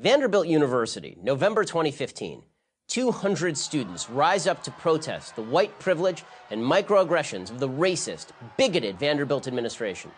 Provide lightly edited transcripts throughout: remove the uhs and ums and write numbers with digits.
Vanderbilt University, November 2015. 200 students rise up to protest the white privilege and microaggressions of the racist, bigoted Vanderbilt administration.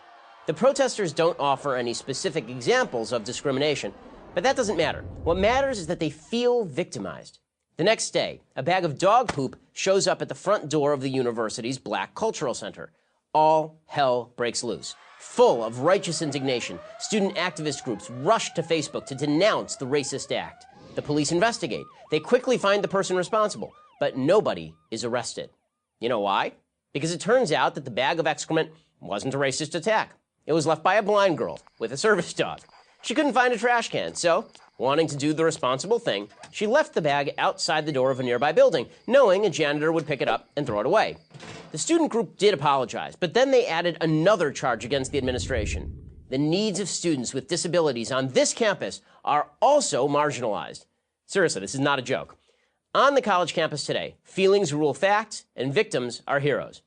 The protesters don't offer any specific examples of discrimination, but that doesn't matter. What matters is that they feel victimized. The next day, a bag of dog poop shows up at the front door of the university's Black Cultural Center. All hell breaks loose. Full of righteous indignation, student activist groups rush to Facebook to denounce the racist act. The police investigate. They quickly find the person responsible, but nobody is arrested. You know why? Because it turns out that the bag of excrement wasn't a racist attack. It was left by a blind girl with a service dog. She couldn't find a trash can, so, wanting to do the responsible thing, she left the bag outside the door of a nearby building, knowing a janitor would pick it up and throw it away. The student group did apologize, but then they added another charge against the administration. The needs of students with disabilities on this campus are also marginalized. Seriously, this is not a joke. On the college campus today, feelings rule facts and victims are heroes.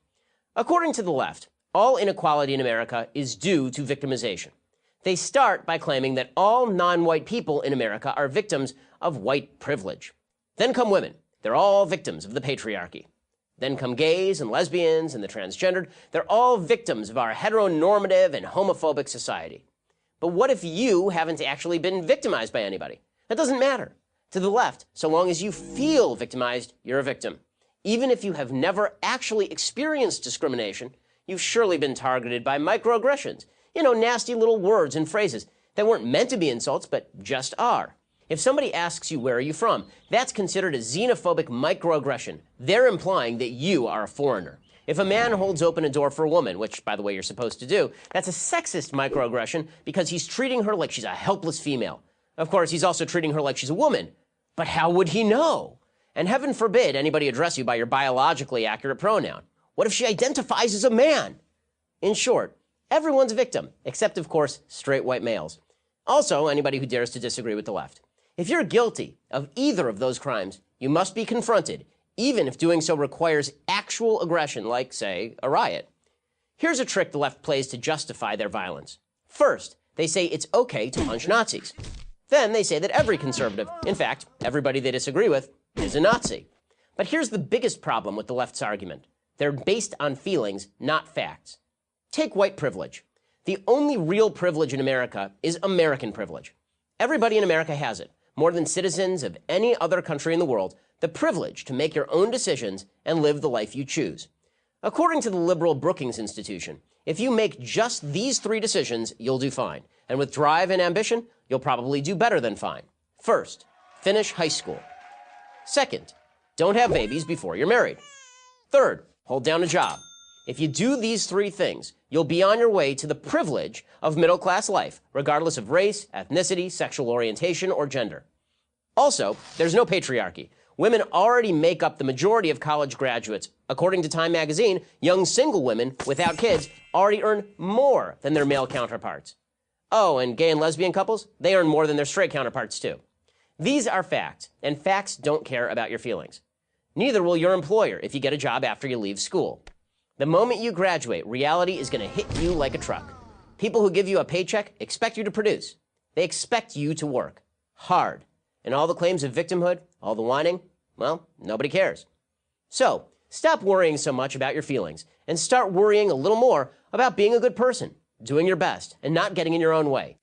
According to the left, all inequality in America is due to victimization. They start by claiming that all non-white people in America are victims of white privilege. Then come women. They're all victims of the patriarchy. Then come gays and lesbians and the transgendered. They're all victims of our heteronormative and homophobic society. But what if you haven't actually been victimized by anybody? That doesn't matter. To the left, so long as you feel victimized, you're a victim. Even if you have never actually experienced discrimination, you've surely been targeted by microaggressions. You know, nasty little words and phrases that weren't meant to be insults, but just are. If somebody asks you, where are you from, that's considered a xenophobic microaggression. They're implying that you are a foreigner. If a man holds open a door for a woman, which, by the way, you're supposed to do, that's a sexist microaggression because he's treating her like she's a helpless female. Of course, he's also treating her like she's a woman. But how would he know? And heaven forbid anybody address you by your biologically accurate pronoun. What if she identifies as a man? In short, everyone's a victim, except, of course, straight white males. Also, anybody who dares to disagree with the left. If you're guilty of either of those crimes, you must be confronted, even if doing so requires actual aggression, like, say, a riot. Here's a trick the left plays to justify their violence. First, they say it's okay to punch Nazis. Then they say that every conservative, in fact, everybody they disagree with, is a Nazi. But here's the biggest problem with the left's argument. They're based on feelings, not facts. Take white privilege. The only real privilege in America is American privilege. Everybody in America has it, more than citizens of any other country in the world, the privilege to make your own decisions and live the life you choose. According to the liberal Brookings Institution, if you make just these 3 decisions, you'll do fine. And with drive and ambition, you'll probably do better than fine. First, finish high school. Second, don't have babies before you're married. Third, hold down a job. If you do these 3 things, you'll be on your way to the privilege of middle-class life, regardless of race, ethnicity, sexual orientation, or gender. Also, there's no patriarchy. Women already make up the majority of college graduates. According to Time magazine, young single women without kids already earn more than their male counterparts. Oh, and gay and lesbian couples, they earn more than their straight counterparts too. These are facts, and facts don't care about your feelings. Neither will your employer if you get a job after you leave school. The moment you graduate, reality is going to hit you like a truck. People who give you a paycheck expect you to produce. They expect you to work hard. And all the claims of victimhood, all the whining, well, nobody cares. So, stop worrying so much about your feelings and start worrying a little more about being a good person, doing your best, and not getting in your own way.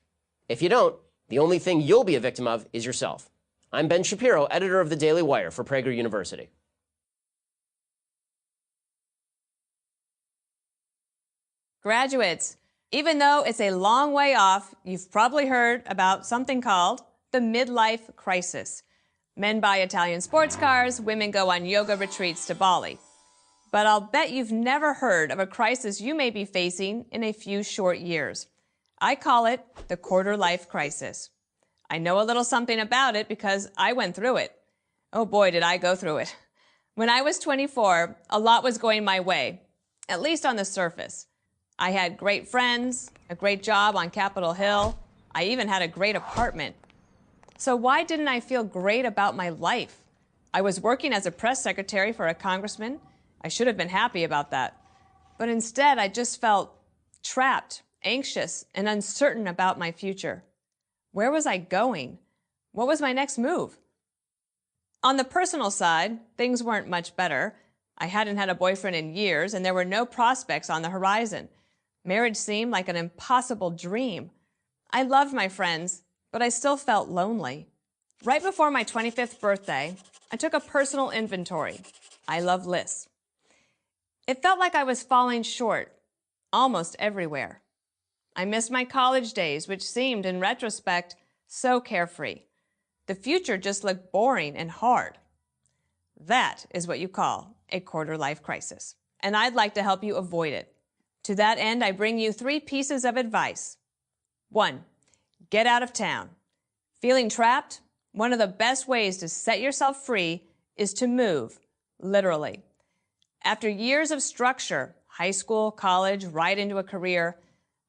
If you don't, the only thing you'll be a victim of is yourself. I'm Ben Shapiro, editor of the Daily Wire for Prager University. Graduates, even though it's a long way off, you've probably heard about something called the midlife crisis. Men buy Italian sports cars, women go on yoga retreats to Bali. But I'll bet you've never heard of a crisis you may be facing in a few short years. I call it the quarter-life crisis. I know a little something about it because I went through it. Oh boy, did I go through it. When I was 24, a lot was going my way, at least on the surface. I had great friends, a great job on Capitol Hill. I even had a great apartment. So why didn't I feel great about my life? I was working as a press secretary for a congressman. I should have been happy about that. But instead, I just felt trapped, anxious, and uncertain about my future. Where was I going? What was my next move? On the personal side, things weren't much better. I hadn't had a boyfriend in years, and there were no prospects on the horizon. Marriage seemed like an impossible dream. I loved my friends, but I still felt lonely. Right before my 25th birthday, I took a personal inventory. I love lists. It felt like I was falling short, almost everywhere. I missed my college days, which seemed, in retrospect, so carefree. The future just looked boring and hard. That is what you call a quarter-life crisis, and I'd like to help you avoid it. To that end, I bring you 3 pieces of advice. 1, get out of town. Feeling trapped? One of the best ways to set yourself free is to move, literally. After years of structure, high school, college, right into a career,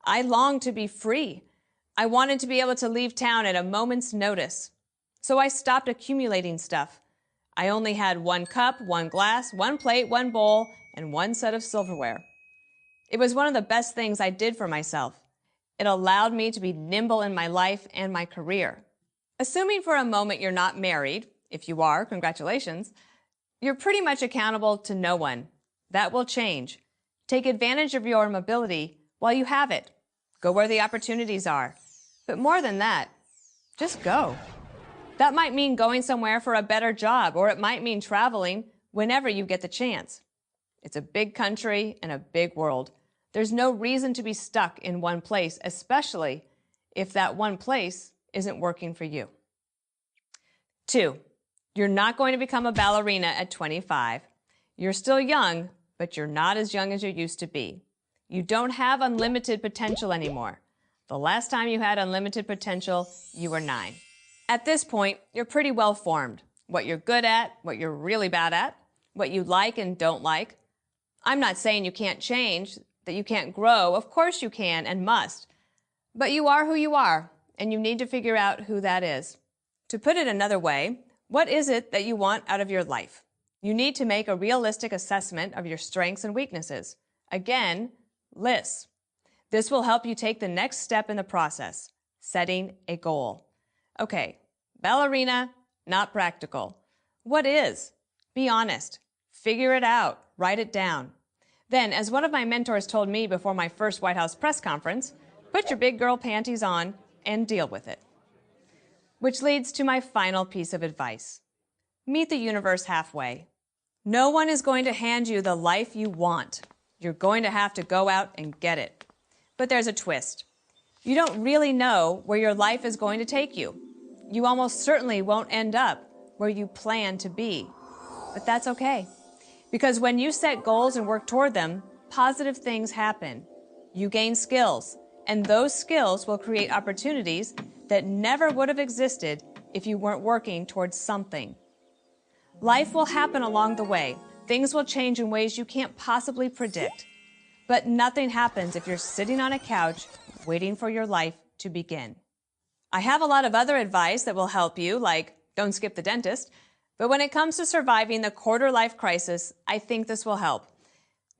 I longed to be free. I wanted to be able to leave town at a moment's notice. So I stopped accumulating stuff. I only had 1 cup, 1 glass, 1 plate, 1 bowl, and 1 set of silverware. It was one of the best things I did for myself. It allowed me to be nimble in my life and my career. Assuming for a moment you're not married, if you are, congratulations, you're pretty much accountable to no one. That will change. Take advantage of your mobility while you have it. Go where the opportunities are. But more than that, just go. That might mean going somewhere for a better job, or it might mean traveling whenever you get the chance. It's a big country and a big world. There's no reason to be stuck in one place, especially if that one place isn't working for you. 2, you're not going to become a ballerina at 25. You're still young, but you're not as young as you used to be. You don't have unlimited potential anymore. The last time you had unlimited potential, you were 9. At this point, you're pretty well formed. What you're good at, what you're really bad at, what you like and don't like. I'm not saying you can't change, that you can't grow. Of course you can and must. But you are who you are, and you need to figure out who that is. To put it another way, what is it that you want out of your life? You need to make a realistic assessment of your strengths and weaknesses. Again, lists. This will help you take the next step in the process, setting a goal. Okay, ballerina, not practical. What is? Be honest. Figure it out. Write it down. Then, as one of my mentors told me before my first White House press conference, put your big girl panties on and deal with it. Which leads to my final piece of advice. Meet the universe halfway. No one is going to hand you the life you want. You're going to have to go out and get it. But there's a twist. You don't really know where your life is going to take you. You almost certainly won't end up where you plan to be. But that's okay. Because when you set goals and work toward them, positive things happen. You gain skills, and those skills will create opportunities that never would have existed if you weren't working towards something. Life will happen along the way. Things will change in ways you can't possibly predict. But nothing happens if you're sitting on a couch waiting for your life to begin. I have a lot of other advice that will help you, like don't skip the dentist. But when it comes to surviving the quarter-life crisis, I think this will help.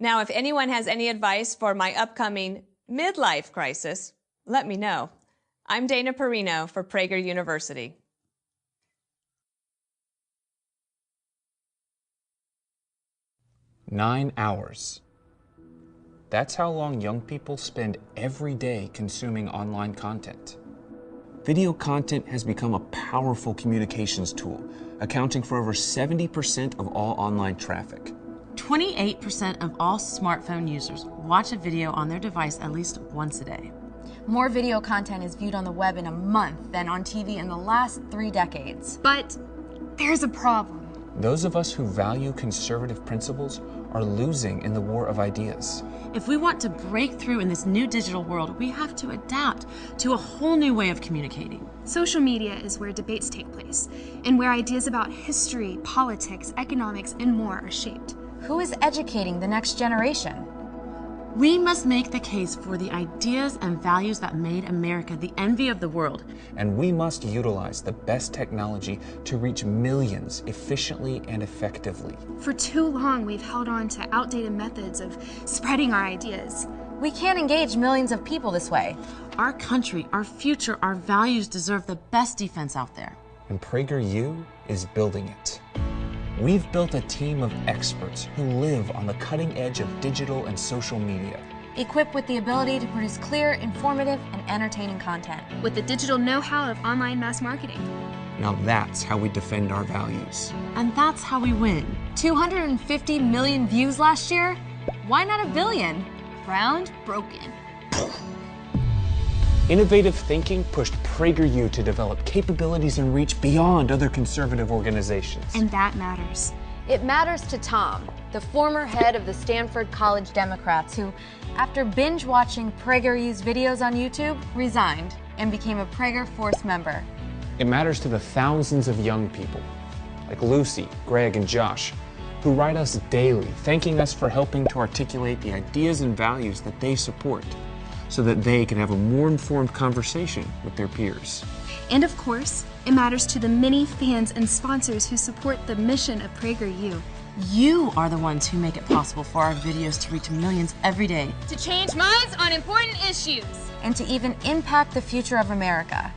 Now, if anyone has any advice for my upcoming midlife crisis, let me know. I'm Dana Perino for Prager University. "9 hours. That's how long young people spend every day consuming online content. Video content has become a powerful communications tool, accounting for over 70% of all online traffic. 28% of all smartphone users watch a video on their device at least once a day. More video content is viewed on the web in a month than on TV in the last 3 decades. But there's a problem. Those of us who value conservative principles are losing in the war of ideas. If we want to break through in this new digital world, we have to adapt to a whole new way of communicating. Social media is where debates take place, and where ideas about history, politics, economics, and more are shaped. Who is educating the next generation? We must make the case for the ideas and values that made America the envy of the world. And we must utilize the best technology to reach millions efficiently and effectively. For too long, we've held on to outdated methods of spreading our ideas. We can't engage millions of people this way. Our country, our future, our values deserve the best defense out there. and PragerU is building it. We've built a team of experts who live on the cutting edge of digital and social media, Equipped with the ability to produce clear, informative, and entertaining content. With the digital know-how of online mass marketing. Now that's how we defend our values. And that's how we win. 250 million views last year? Why not a billion? Ground broken. Innovative thinking pushed PragerU to develop capabilities and reach beyond other conservative organizations. And that matters. It matters to Tom, the former head of the Stanford College Democrats, who, after binge watching PragerU's videos on YouTube, resigned and became a Prager Force member. It matters to the thousands of young people, like Lucy, Greg, and Josh, who write us daily, thanking us for helping to articulate the ideas and values that they support, so that they can have a more informed conversation with their peers. And of course, it matters to the many fans and sponsors who support the mission of PragerU. You are the ones who make it possible for our videos to reach millions every day. To change minds on important issues. And to even impact the future of America.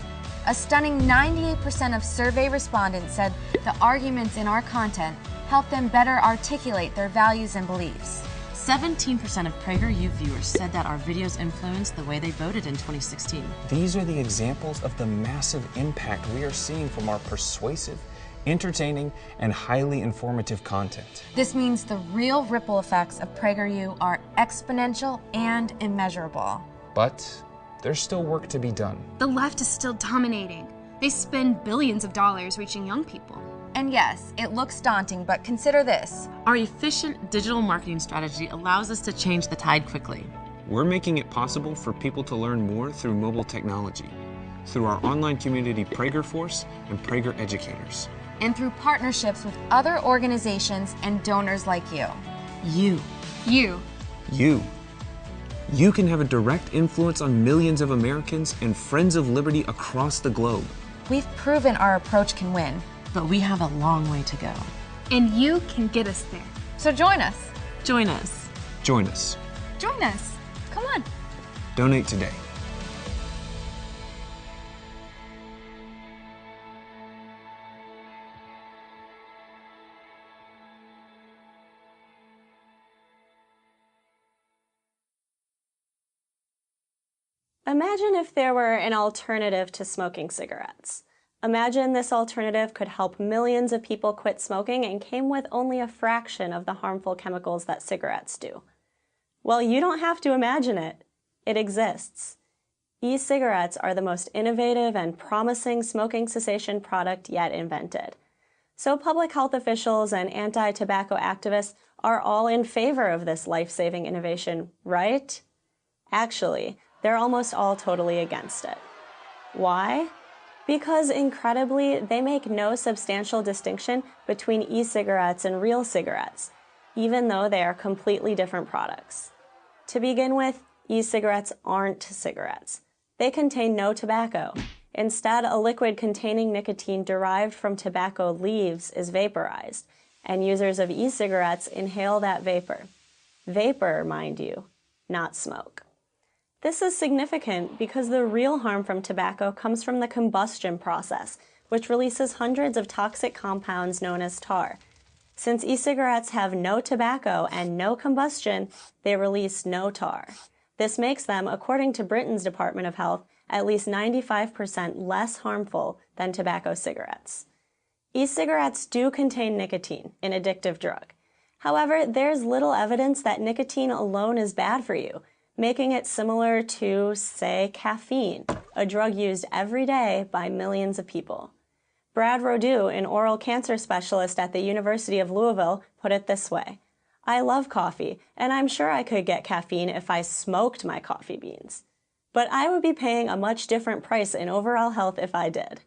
A stunning 98% of survey respondents said the arguments in our content help them better articulate their values and beliefs. 17% of PragerU viewers said that our videos influenced the way they voted in 2016. These are the examples of the massive impact we are seeing from our persuasive, entertaining, and highly informative content. This means the real ripple effects of PragerU are exponential and immeasurable. But there's still work to be done. The left is still dominating. They spend billions of dollars reaching young people. And yes, it looks daunting, but consider this. Our efficient digital marketing strategy allows us to change the tide quickly. We're making it possible for people to learn more through mobile technology, through our online community Prager Force and Prager Educators. And through partnerships with other organizations and donors like you. You. You can have a direct influence on millions of Americans and Friends of Liberty across the globe. We've proven our approach can win. But we have a long way to go. And you can get us there. So join us. Join us. Join us. Join us. Come on. Donate today. Imagine if there were an alternative to smoking cigarettes. Imagine this alternative could help millions of people quit smoking and came with only a fraction of the harmful chemicals that cigarettes do. Well, you don't have to imagine it. It exists. E-cigarettes are the most innovative and promising smoking cessation product yet invented. So public health officials and anti-tobacco activists are all in favor of this life-saving innovation, right? Actually, they're almost all totally against it. Why? Because, incredibly, they make no substantial distinction between e-cigarettes and real cigarettes, even though they are completely different products. To begin with, e-cigarettes aren't cigarettes. They contain no tobacco. Instead, a liquid containing nicotine derived from tobacco leaves is vaporized, and users of e-cigarettes inhale that vapor. Vapor, mind you, not smoke. This is significant because the real harm from tobacco comes from the combustion process, which releases hundreds of toxic compounds known as tar. Since e-cigarettes have no tobacco and no combustion, they release no tar. This makes them, according to Britain's Department of Health, at least 95% less harmful than tobacco cigarettes. E-cigarettes do contain nicotine, an addictive drug. However, there's little evidence that nicotine alone is bad for you, making it similar to, say, caffeine, a drug used every day by millions of people. Brad Rodew, an oral cancer specialist at the University of Louisville, put it this way: I love coffee, and I'm sure I could get caffeine if I smoked my coffee beans. But I would be paying a much different price in overall health if I did.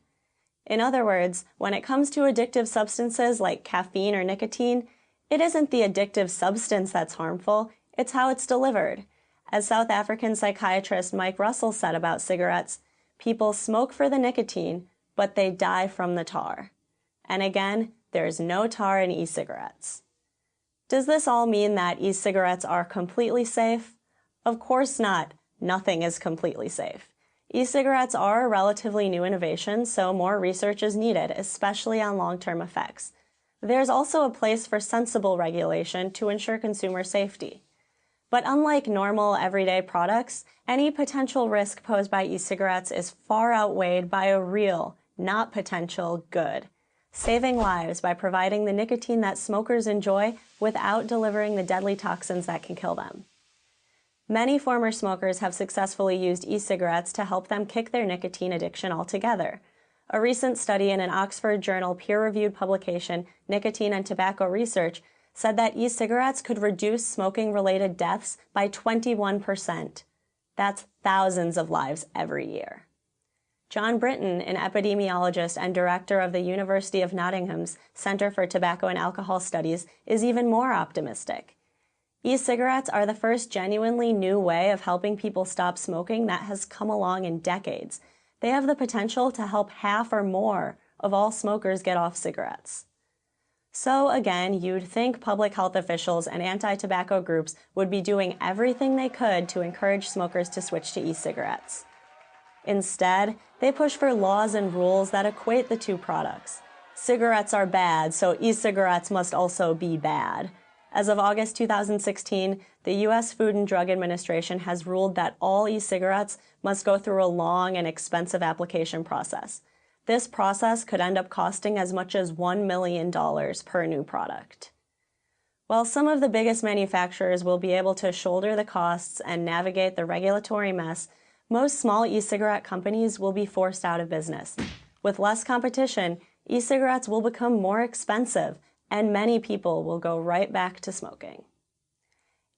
In other words, when it comes to addictive substances like caffeine or nicotine, it isn't the addictive substance that's harmful, it's how it's delivered. As South African psychiatrist Mike Russell said about cigarettes, people smoke for the nicotine, but they die from the tar. And again, there's no tar in e-cigarettes. Does this all mean that e-cigarettes are completely safe? Of course not. Nothing is completely safe. E-cigarettes are a relatively new innovation, so more research is needed, especially on long-term effects. There's also a place for sensible regulation to ensure consumer safety. But unlike normal everyday products, any potential risk posed by e-cigarettes is far outweighed by a real, not potential, good: saving lives by providing the nicotine that smokers enjoy without delivering the deadly toxins that can kill them. Many former smokers have successfully used e-cigarettes to help them kick their nicotine addiction altogether. A recent study in an Oxford Journal peer-reviewed publication, Nicotine and Tobacco Research, said that e-cigarettes could reduce smoking-related deaths by 21%. That's thousands of lives every year. John Britton, an epidemiologist and director of the University of Nottingham's Center for Tobacco and Alcohol Studies, is even more optimistic. E-cigarettes are the first genuinely new way of helping people stop smoking that has come along in decades. They have the potential to help half or more of all smokers get off cigarettes. So again, you'd think public health officials and anti-tobacco groups would be doing everything they could to encourage smokers to switch to e-cigarettes. Instead, they push for laws and rules that equate the two products. Cigarettes are bad, so e-cigarettes must also be bad. As of August 2016, the U.S. Food and Drug Administration has ruled that all e-cigarettes must go through a long and expensive application process. This process could end up costing as much as $1 million per new product. While some of the biggest manufacturers will be able to shoulder the costs and navigate the regulatory mess, most small e-cigarette companies will be forced out of business. With less competition, e-cigarettes will become more expensive, and many people will go right back to smoking.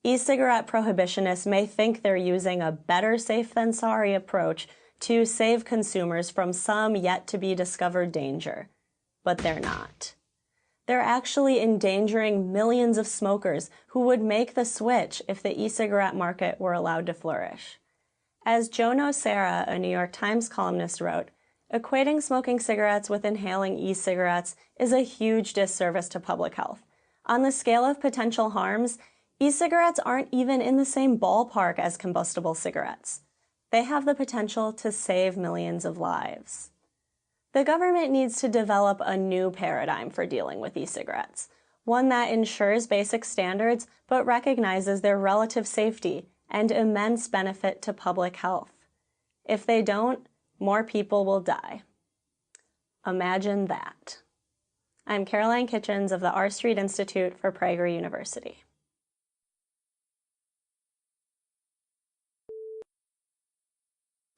E-cigarette prohibitionists may think they're using a better safe than sorry approach to save consumers from some yet-to-be-discovered danger, but they're not. They're actually endangering millions of smokers who would make the switch if the e-cigarette market were allowed to flourish. As Joe Nocera, a New York Times columnist, wrote, equating smoking cigarettes with inhaling e-cigarettes is a huge disservice to public health. On the scale of potential harms, e-cigarettes aren't even in the same ballpark as combustible cigarettes. They have the potential to save millions of lives. The government needs to develop a new paradigm for dealing with e-cigarettes, one that ensures basic standards but recognizes their relative safety and immense benefit to public health. If they don't, more people will die. Imagine that. I'm Caroline Kitchens of the R Street Institute for Prager University.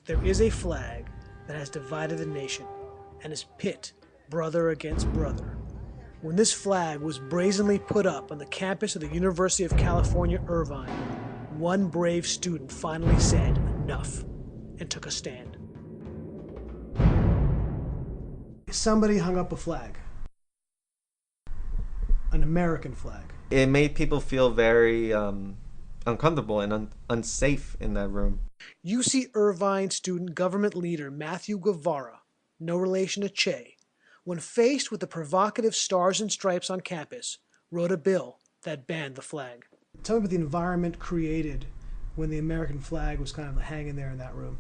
There is a flag that has divided the nation and is pit brother against brother. When this flag was brazenly put up on the campus of the University of California, Irvine, one brave student finally said enough and took a stand. Somebody hung up a flag, an American flag. It made people feel very uncomfortable and unsafe in that room. UC Irvine student government leader Matthew Guevara, no relation to Che, when faced with the provocative stars and stripes on campus, wrote a bill that banned the flag. Tell me about the environment created when the American flag was kind of hanging there in that room.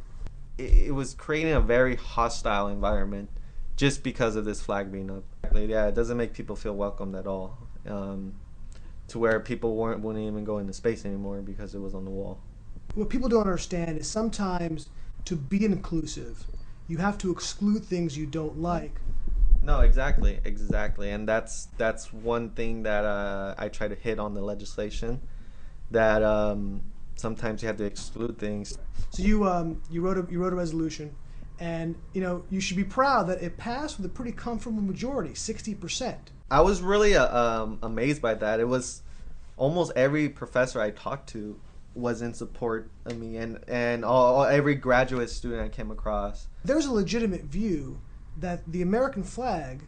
It was creating a very hostile environment just because of this flag being up. Yeah, it doesn't make people feel welcomed at all, to where people wouldn't even go into space anymore because it was on the wall. What people don't understand is sometimes to be inclusive, you have to exclude things you don't like. No, exactly, and that's one thing that I try to hit on the legislation, that sometimes you have to exclude things. So you wrote a resolution, and you should be proud that it passed with a pretty comfortable majority, 60%. I was really amazed by that. It was almost every professor I talked to was in support of me, and every graduate student I came across. There's a legitimate view that the American flag,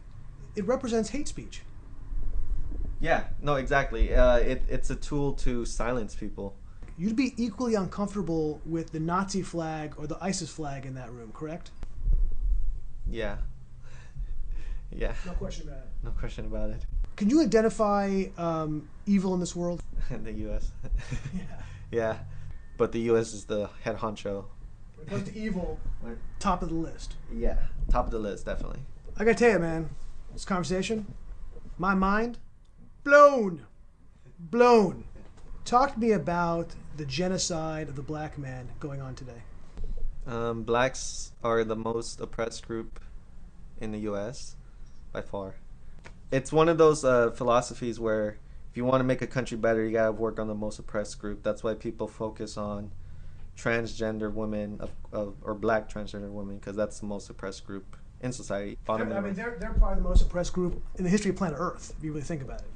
it represents hate speech. Yeah, no, exactly. It's a tool to silence people. You'd be equally uncomfortable with the Nazi flag or the ISIS flag in that room, correct? Yeah. Yeah. No question about it. No question about it. Can you identify evil in this world? In the U.S. Yeah. Yeah. But the U.S. is the head honcho When it comes to evil, top of the list. Yeah, top of the list, definitely. I gotta tell you, man, this conversation, my mind, blown. Talk to me about the genocide of the black man going on today. Blacks are the most oppressed group in the U.S. by far. It's one of those philosophies where if you want to make a country better, you gotta work on the most oppressed group. That's why people focus on transgender women or black transgender women, because that's the most oppressed group in society. I mean, they're probably the most oppressed group in the history of planet Earth, if you really think about it.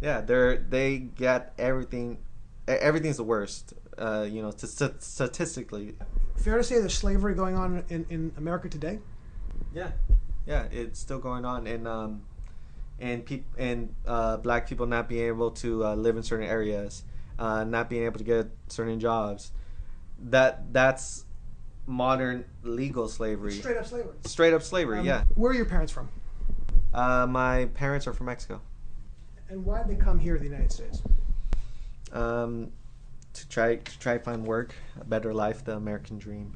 Yeah, they get everything. Everything's the worst. Statistically. Fair to say there's slavery going on in America today. Yeah, it's still going on, and black people not being able to live in certain areas, not being able to get certain jobs. That's modern legal slavery. Straight up slavery. Straight up slavery. Yeah. Where are your parents from? My parents are from Mexico. And why did they come here to the United States? To try find work, a better life, the American dream.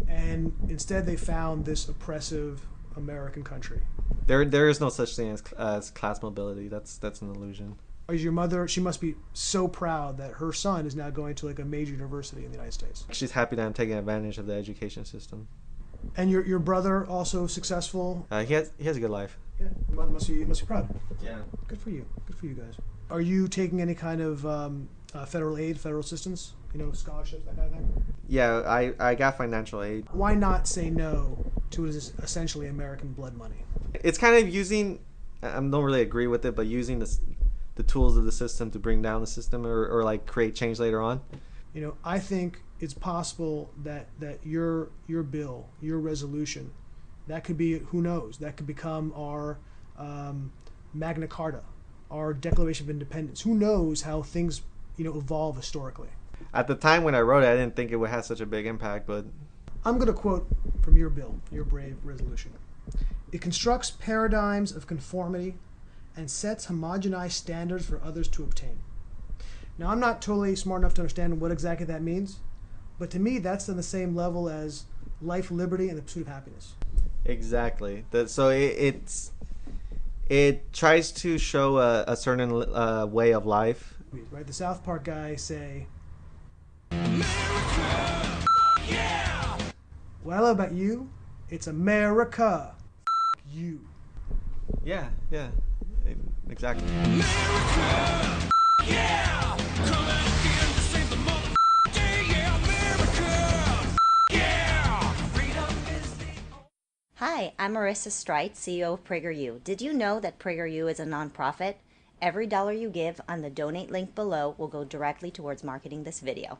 And instead, they found this oppressive American country. There is no such thing as class mobility. That's an illusion. Is your mother? She must be so proud that her son is now going to like a major university in the United States. She's happy that I'm taking advantage of the education system. And your brother also successful? He has a good life. Yeah, must be proud. Yeah. Good for you guys. Are you taking any kind of federal aid, federal assistance? Scholarships, that kind of thing? Yeah, I got financial aid. Why not say no to what is essentially American blood money? It's kind of using, I don't really agree with it, but using the tools of the system to bring down the system or like create change later on. I think it's possible that your bill, your resolution, that could be, who knows, that could become our Magna Carta, our Declaration of Independence. Who knows how things evolve historically. At the time when I wrote it, I didn't think it would have such a big impact, but I'm going to quote from your bill, your brave resolution. It constructs paradigms of conformity and sets homogenized standards for others to obtain. Now, I'm not totally smart enough to understand what exactly that means, but to me, that's on the same level as life, liberty, and the pursuit of happiness. Exactly. So it tries to show a certain way of life. Right? The South Park guys say, America, yeah! What I love about you, it's America, you. Yeah, exactly. America, yeah! Come out again to save the mother day, yeah, America, yeah! Freedom is the... Hi, I'm Marissa Streit, CEO of Prager U. Did you know that Prager U is a nonprofit? Every dollar you give on the donate link below will go directly towards marketing this video.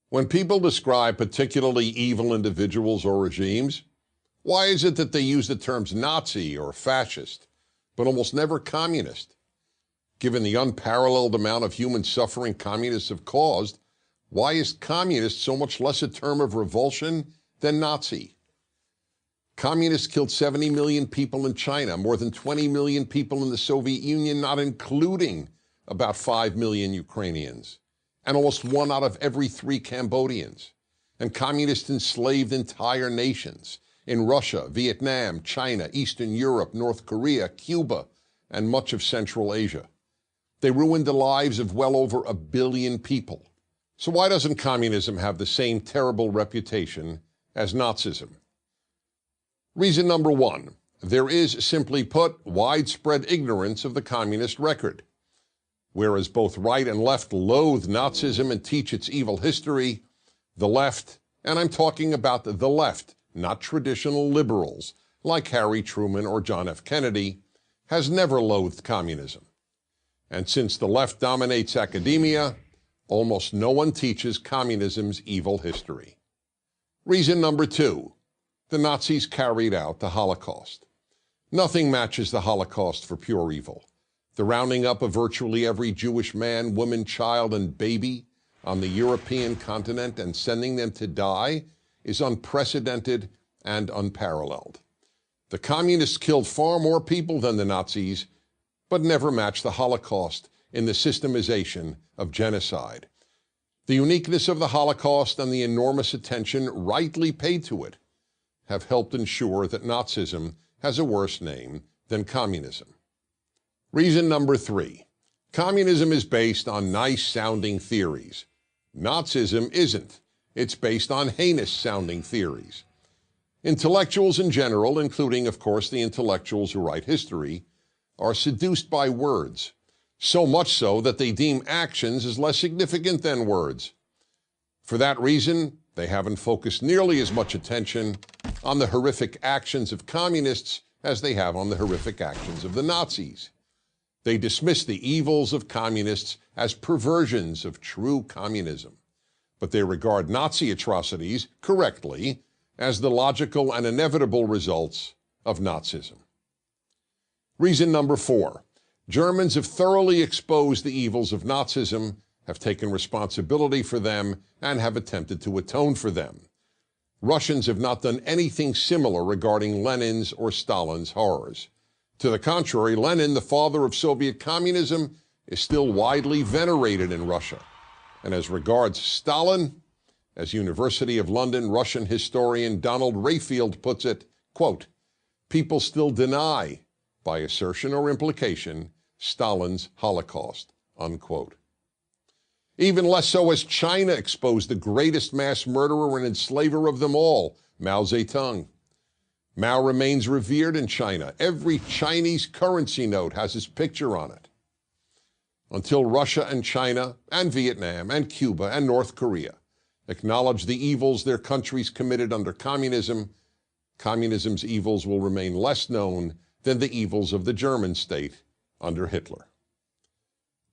When people describe particularly evil individuals or regimes, why is it that they use the terms Nazi or fascist, but almost never communist? Given the unparalleled amount of human suffering communists have caused, why is communist so much less a term of revulsion than Nazi? Communists killed 70 million people in China, more than 20 million people in the Soviet Union, not including about 5 million Ukrainians, and almost 1 out of every 3 Cambodians. And communists enslaved entire nations in Russia, Vietnam, China, Eastern Europe, North Korea, Cuba, and much of Central Asia. They ruined the lives of well over 1 billion people. So why doesn't communism have the same terrible reputation as Nazism? Reason number 1, there is, simply put, widespread ignorance of the communist record. Whereas both right and left loathe Nazism and teach its evil history, the left, and I'm talking about the left, not traditional liberals, like Harry Truman or John F. Kennedy, has never loathed communism. And since the left dominates academia, almost no one teaches communism's evil history. Reason number 2, the Nazis carried out the Holocaust. Nothing matches the Holocaust for pure evil. The rounding up of virtually every Jewish man, woman, child, and baby on the European continent and sending them to die is unprecedented and unparalleled. The communists killed far more people than the Nazis, but never matched the Holocaust in the systemization of genocide. The uniqueness of the Holocaust and the enormous attention rightly paid to it have helped ensure that Nazism has a worse name than communism. Reason number 3. Communism is based on nice-sounding theories. Nazism isn't. It's based on heinous-sounding theories. Intellectuals in general, including, of course, the intellectuals who write history, are seduced by words, so much so that they deem actions as less significant than words. For that reason, they haven't focused nearly as much attention on the horrific actions of communists as they have on the horrific actions of the Nazis. They dismiss the evils of communists as perversions of true communism, but they regard Nazi atrocities, correctly, as the logical and inevitable results of Nazism. Reason number 4. Germans have thoroughly exposed the evils of Nazism, have taken responsibility for them, and have attempted to atone for them. Russians have not done anything similar regarding Lenin's or Stalin's horrors. To the contrary, Lenin, the father of Soviet communism, is still widely venerated in Russia. And as regards Stalin, as University of London Russian historian Donald Rayfield puts it, quote, people still deny, by assertion or implication, Stalin's Holocaust, unquote. Even less so as China exposed the greatest mass murderer and enslaver of them all, Mao Zedong. Mao remains revered in China. Every Chinese currency note has his picture on it. Until Russia and China and Vietnam and Cuba and North Korea acknowledge the evils their countries committed under communism, communism's evils will remain less known than the evils of the German state under Hitler.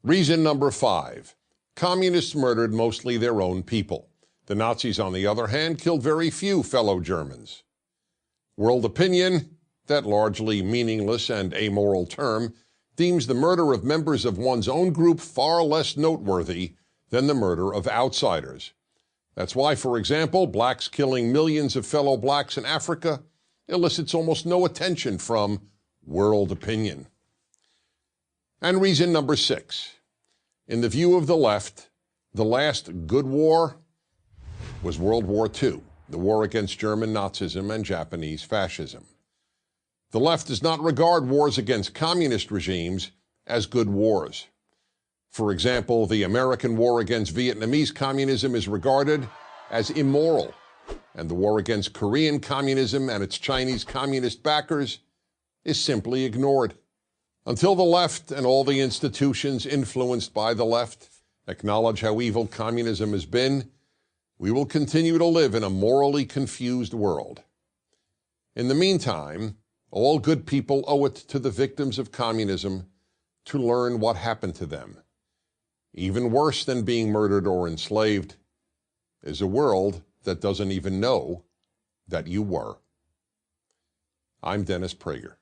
Reason number 5. Communists murdered mostly their own people. The Nazis, on the other hand, killed very few fellow Germans. World opinion, that largely meaningless and amoral term, deems the murder of members of one's own group far less noteworthy than the murder of outsiders. That's why, for example, blacks killing millions of fellow blacks in Africa elicits almost no attention from world opinion. And reason number 6. In the view of the left, the last good war was World War II, the war against German Nazism and Japanese fascism. The left does not regard wars against communist regimes as good wars. For example, the American war against Vietnamese communism is regarded as immoral, and the war against Korean communism and its Chinese communist backers is simply ignored. Until the left and all the institutions influenced by the left acknowledge how evil communism has been, we will continue to live in a morally confused world. In the meantime, all good people owe it to the victims of communism to learn what happened to them. Even worse than being murdered or enslaved is a world that doesn't even know that you were. I'm Dennis Prager.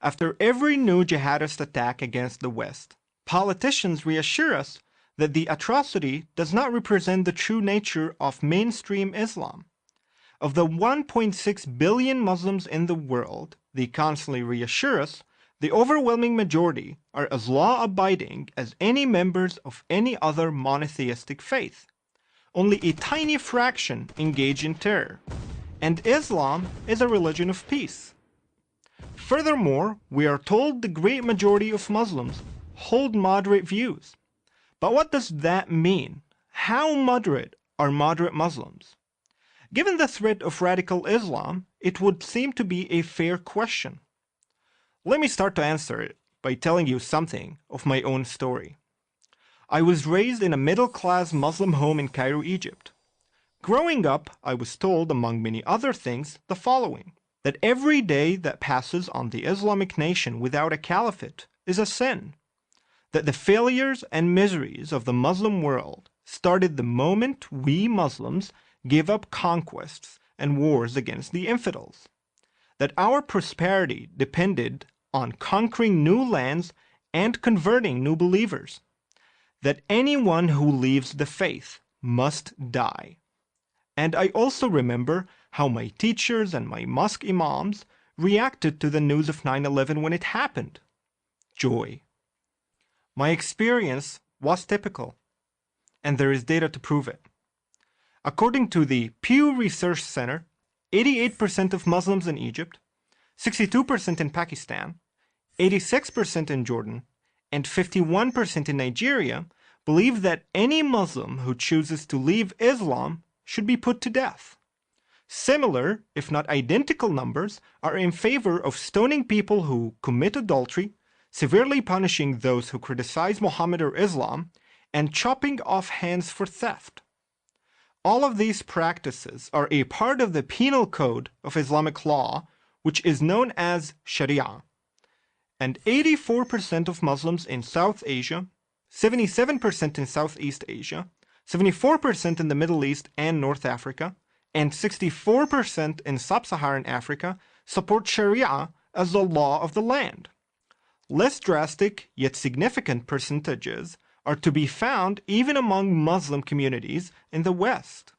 After every new jihadist attack against the West, politicians reassure us that the atrocity does not represent the true nature of mainstream Islam. Of the 1.6 billion Muslims in the world, they constantly reassure us the overwhelming majority are as law-abiding as any members of any other monotheistic faith. Only a tiny fraction engage in terror, and Islam is a religion of peace. Furthermore, we are told the great majority of Muslims hold moderate views. But what does that mean? How moderate are moderate Muslims? Given the threat of radical Islam, it would seem to be a fair question. Let me start to answer it by telling you something of my own story. I was raised in a middle-class Muslim home in Cairo, Egypt. Growing up, I was told, among many other things, the following: that every day that passes on the Islamic nation without a caliphate is a sin, that the failures and miseries of the Muslim world started the moment we Muslims gave up conquests and wars against the infidels, that our prosperity depended on conquering new lands and converting new believers, that anyone who leaves the faith must die. And I also remember how my teachers and my mosque imams reacted to the news of 9/11 when it happened. Joy. My experience was typical, and there is data to prove it. According to the Pew Research Center, 88% of Muslims in Egypt, 62% in Pakistan, 86% in Jordan, and 51% in Nigeria believe that any Muslim who chooses to leave Islam should be put to death. Similar, if not identical numbers, are in favor of stoning people who commit adultery, severely punishing those who criticize Muhammad or Islam, and chopping off hands for theft. All of these practices are a part of the penal code of Islamic law, which is known as Sharia. And 84% of Muslims in South Asia, 77% in Southeast Asia, 74% in the Middle East and North Africa, and 64% in Sub-Saharan Africa support Sharia as the law of the land. Less drastic, yet significant percentages are to be found even among Muslim communities in the West.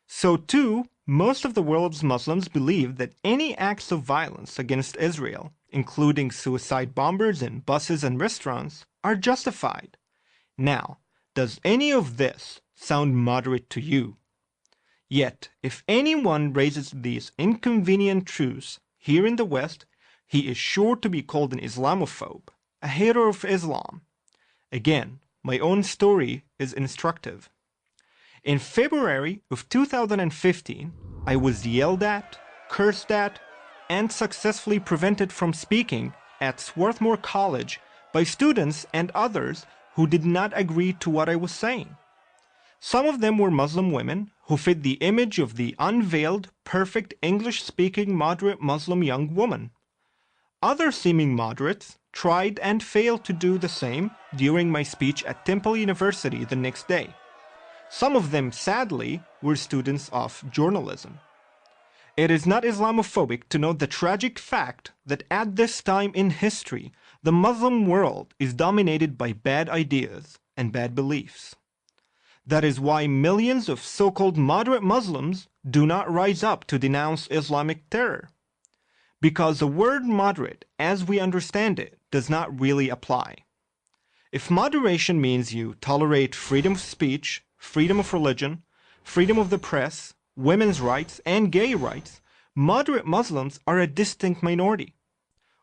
So too, most of the world's Muslims believe that any acts of violence against Israel, including suicide bombers in buses and restaurants, are justified. Now, does any of this sound moderate to you? Yet, if anyone raises these inconvenient truths here in the West, he is sure to be called an Islamophobe, a hater of Islam. Again, my own story is instructive. In February of 2015, I was yelled at, cursed at, and successfully prevented from speaking at Swarthmore College by students and others who did not agree to what I was saying. Some of them were Muslim women who fit the image of the unveiled, perfect English-speaking moderate Muslim young woman. Other seeming moderates tried and failed to do the same during my speech at Temple University the next day. Some of them, sadly, were students of journalism. It is not Islamophobic to note the tragic fact that at this time in history, the Muslim world is dominated by bad ideas and bad beliefs. That is why millions of so-called moderate Muslims do not rise up to denounce Islamic terror. Because the word moderate, as we understand it, does not really apply. If moderation means you tolerate freedom of speech, freedom of religion, freedom of the press, women's rights, and gay rights, moderate Muslims are a distinct minority.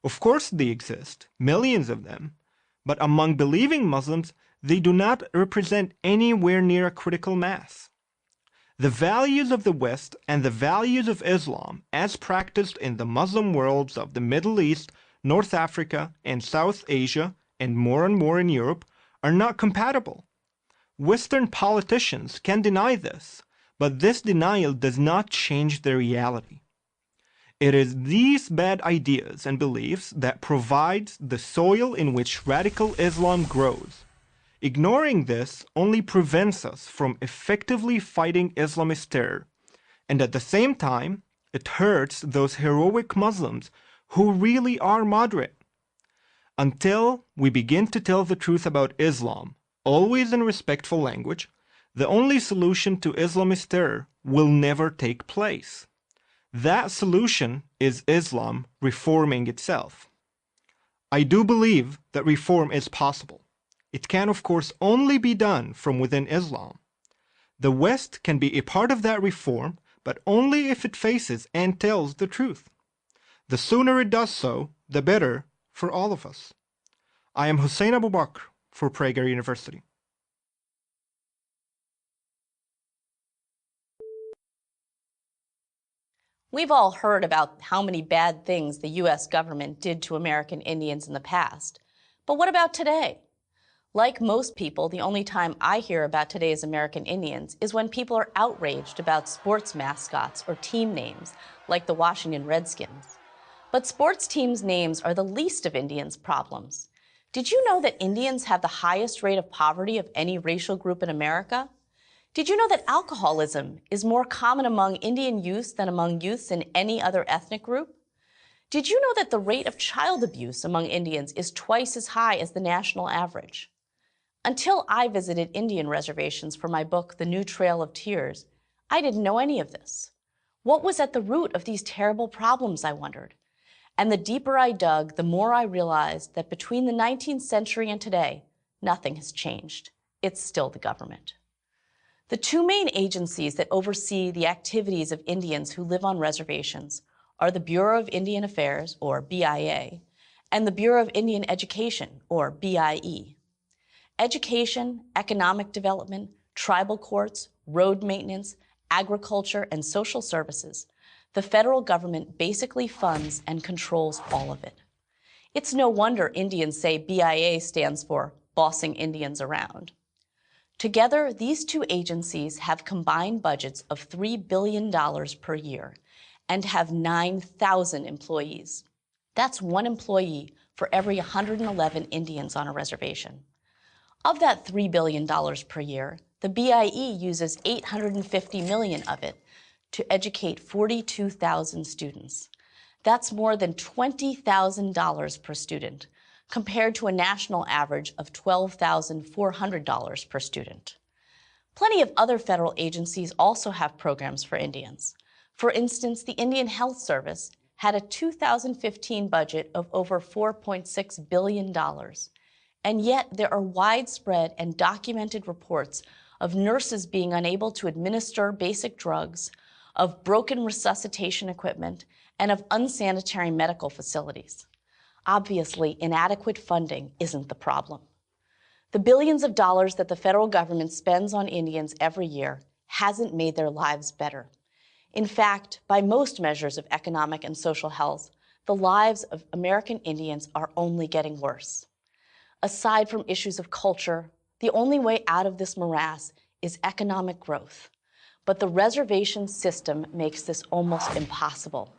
Of course they exist, millions of them, but among believing Muslims, they do not represent anywhere near a critical mass. The values of the West and the values of Islam, as practiced in the Muslim worlds of the Middle East, North Africa, and South Asia, and more in Europe, are not compatible. Western politicians can deny this, but this denial does not change the reality. It is these bad ideas and beliefs that provides the soil in which radical Islam grows. Ignoring this only prevents us from effectively fighting Islamist terror, and at the same time, it hurts those heroic Muslims who really are moderate. Until we begin to tell the truth about Islam, always in respectful language, the only solution to Islamist terror will never take place. That solution is Islam reforming itself. I do believe that reform is possible. It can, of course, only be done from within Islam. The West can be a part of that reform, but only if it faces and tells the truth. The sooner it does so, the better for all of us. I am Hussein Abu Bakr for Prager University. We've all heard about how many bad things the U.S. government did to American Indians in the past. But what about today? Like most people, the only time I hear about today's American Indians is when people are outraged about sports mascots or team names, like the Washington Redskins. But sports teams' names are the least of Indians' problems. Did you know that Indians have the highest rate of poverty of any racial group in America? Did you know that alcoholism is more common among Indian youths than among youths in any other ethnic group? Did you know that the rate of child abuse among Indians is twice as high as the national average? Until I visited Indian reservations for my book, The New Trail of Tears, I didn't know any of this. What was at the root of these terrible problems, I wondered? And the deeper I dug, the more I realized that between the 19th century and today, nothing has changed. It's still the government. The two main agencies that oversee the activities of Indians who live on reservations are the Bureau of Indian Affairs, or BIA, and the Bureau of Indian Education, or BIE. Education, economic development, tribal courts, road maintenance, agriculture, and social services, the federal government basically funds and controls all of it. It's no wonder Indians say BIA stands for Bossing Indians Around. Together, these two agencies have combined budgets of $3 billion per year and have 9,000 employees. That's one employee for every 111 Indians on a reservation. Of that $3 billion per year, the BIE uses $850 million of it to educate 42,000 students. That's more than $20,000 per student, compared to a national average of $12,400 per student. Plenty of other federal agencies also have programs for Indians. For instance, the Indian Health Service had a 2015 budget of over $4.6 billion. And yet there are widespread and documented reports of nurses being unable to administer basic drugs, of broken resuscitation equipment, and of unsanitary medical facilities. Obviously, inadequate funding isn't the problem. The billions of dollars that the federal government spends on Indians every year hasn't made their lives better. In fact, by most measures of economic and social health, the lives of American Indians are only getting worse. Aside from issues of culture, the only way out of this morass is economic growth. But the reservation system makes this almost impossible.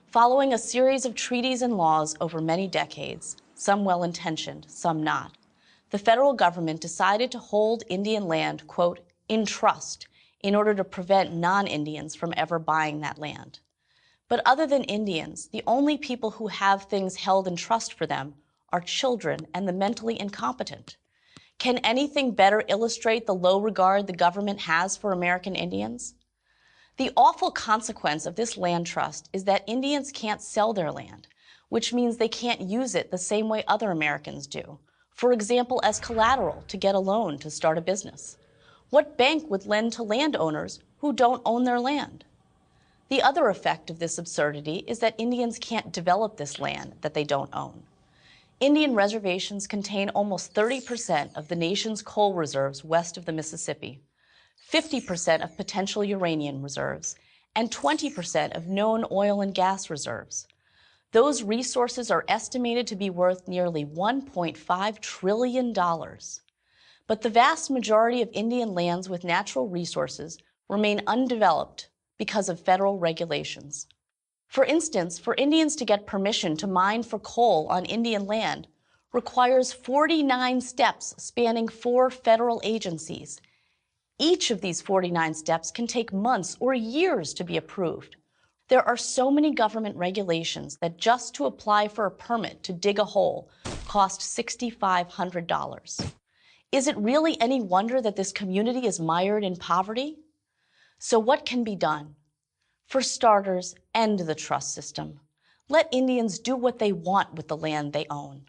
Following a series of treaties and laws over many decades, some well-intentioned, some not, the federal government decided to hold Indian land, quote, in trust, in order to prevent non-Indians from ever buying that land. But other than Indians, the only people who have things held in trust for them are children and the mentally incompetent. Can anything better illustrate the low regard the government has for American Indians? The awful consequence of this land trust is that Indians can't sell their land, which means they can't use it the same way other Americans do, for example, as collateral to get a loan to start a business. What bank would lend to landowners who don't own their land? The other effect of this absurdity is that Indians can't develop this land that they don't own. Indian reservations contain almost 30% of the nation's coal reserves west of the Mississippi, 50% of potential uranium reserves, and 20% of known oil and gas reserves. Those resources are estimated to be worth nearly $1.5 trillion. But the vast majority of Indian lands with natural resources remain undeveloped because of federal regulations. For instance, for Indians to get permission to mine for coal on Indian land requires 49 steps spanning 4 federal agencies. Each of these 49 steps can take months or years to be approved. There are so many government regulations that just to apply for a permit to dig a hole cost $6,500. Is it really any wonder that this community is mired in poverty? So what can be done? For starters, end the trust system. Let Indians do what they want with the land they own.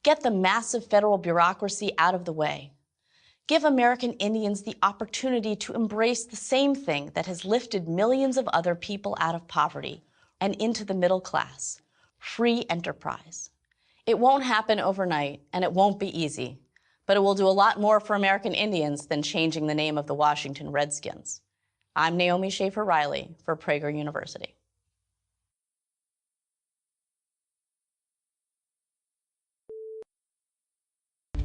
Get the massive federal bureaucracy out of the way. Give American Indians the opportunity to embrace the same thing that has lifted millions of other people out of poverty and into the middle class: free enterprise. It won't happen overnight, and it won't be easy, but it will do a lot more for American Indians than changing the name of the Washington Redskins. I'm Naomi Schaefer Riley for Prager University.